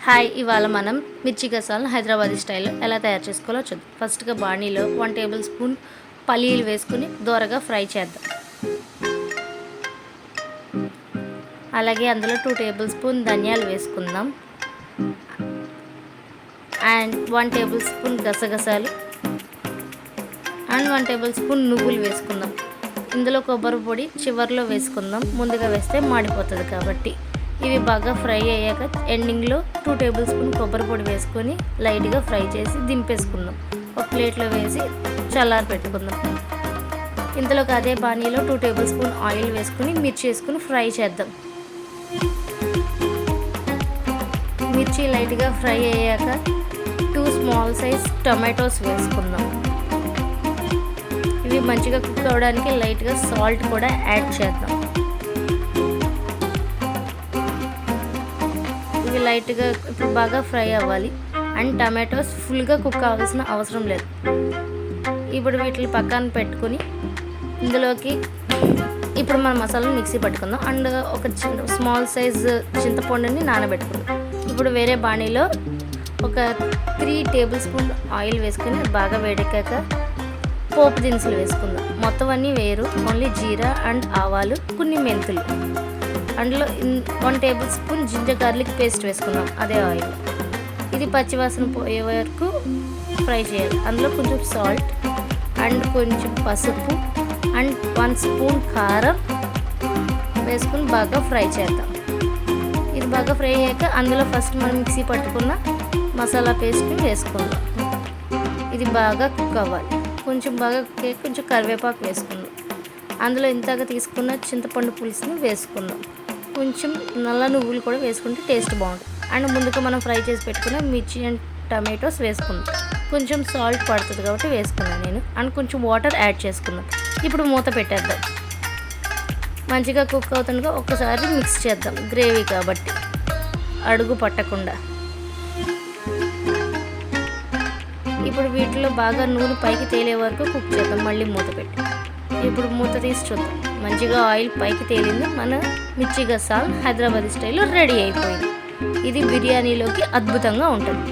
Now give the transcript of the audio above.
Hi, ఇవాళ మనం మిర్చి గసాలను హైదరాబాదీ స్టైల్లో ఎలా తయారు చేసుకోవాలో చూద్దాం. ఫస్ట్గా బాణీలో 1 టేబుల్ స్పూన్ పల్లీలు వేసుకుని దోరగా ఫ్రై చేద్దాం. అలాగే అందులో 2 టేబుల్ స్పూన్ ధనియాలు వేసుకుందాం. అండ్ 1 టేబుల్ స్పూన్ గసగసాలు అండ్ 1 టేబుల్ స్పూన్ నువ్వులు వేసుకుందాం. ఇందులో కొబ్బరి పొడి చివరిలో వేసుకుందాం, ముందుగా వేస్తే మాడిపోతుంది కాబట్టి. ఇవి బాగా ఫ్రై అయ్యాక ఎండింగ్లో 2 టేబుల్ స్పూన్ కొబ్బరి పొడి వేసుకొని లైట్గా ఫ్రై చేసి దింపేసుకుందాం. ఒక ప్లేట్లో వేసి చల్లారి పెట్టుకుందాం. ఇంతలోకి అదే బాణీలో 2 టేబుల్ స్పూన్ ఆయిల్ వేసుకుని మిర్చి వేసుకుని ఫ్రై చేద్దాం. మిర్చి లైట్గా ఫ్రై అయ్యాక 2 స్మాల్ సైజ్ టొమాటోస్ వేసుకుందాం. ఇవి మంచిగా కుక్ అవ్వడానికి లైట్గా సాల్ట్ కూడా యాడ్ చేద్దాం. ఇవి లైట్గా ఇప్పుడు బాగా ఫ్రై అవ్వాలి. అండ్ టమాటోస్ ఫుల్గా కుక్ అవ్వాల్సిన అవసరం లేదు. ఇప్పుడు వీటిని పక్కన పెట్టుకుని ఇందులోకి ఇప్పుడు మన మసాలాను మిక్సీ పట్టుకుందాం. అండ్ ఒక స్మాల్ సైజ్ చింతపండుని నానబెట్టుకుందాం. ఇప్పుడు వేరే బాణీలో ఒక 3 టేబుల్ స్పూన్ ఆయిల్ వేసుకుని బాగా వేడెక్కాక పోపు దినుసులు వేసుకుందాం. మొత్తం అన్నీ వేరు, ఓన్లీ జీరా అండ్ ఆవాలు, కొన్ని మెంతులు. అందులో 1 tablespoon ginger garlic paste వేసుకుందాం అదే ఆయిల్. ఇది పచ్చివాసన పోయే వరకు ఫ్రై చేయాలి. అందులో కొంచెం సాల్ట్ అండ్ కొంచెం పసుపు అండ్ 1 స్పూన్ కారం వేసుకుని బాగా ఫ్రై చేద్దాం. ఇది బాగా ఫ్రై అయ్యాక అందులో ఫస్ట్ మనం మిక్సీ పట్టుకున్న మసాలా పేస్ట్ని వేసుకుందాం. ఇది బాగా కుక్ అవ్వాలి. కొంచెం బాగా కుక్ అయ్యాక కొంచెం కరివేపాకు వేసుకుందాం. అందులో ఇంతగా తీసుకున్న చింతపండు పులుసుని వేసుకుందాం. కొంచెం నల్ల నువ్వులు కూడా వేసుకుంటే టేస్ట్ బాగుంటుంది. అండ్ ముందుగా మనం ఫ్రై చేసి పెట్టుకున్న మిర్చి అండ్ టమాటోస్ వేసుకుందాం. కొంచెం సాల్ట్ పడుతుంది కాబట్టి వేసుకున్నాను నేను. అండ్ కొంచెం వాటర్ యాడ్ చేసుకుందాం. ఇప్పుడు మూత పెట్టేద్దాం. మంచిగా కుక్ అవుతుండగా ఒక్కసారి మిక్స్ చేద్దాం, గ్రేవీ కాబట్టి అడుగు పట్టకుండా. ఇప్పుడు వీటిలో బాగా నూనె పైకి తేలే వరకు కుక్ చేద్దాం. మళ్ళీ మూత పెట్టి ఇప్పుడు మూత తీసి చూద్దాం. మంచిగా ఆయిల్ పైకి తేలింది. మన మిర్చి గసాల్ హైదరాబాదీ స్టైల్లో రెడీ అయిపోయింది. ఇది బిర్యానీలోకి అద్భుతంగా ఉంటుంది.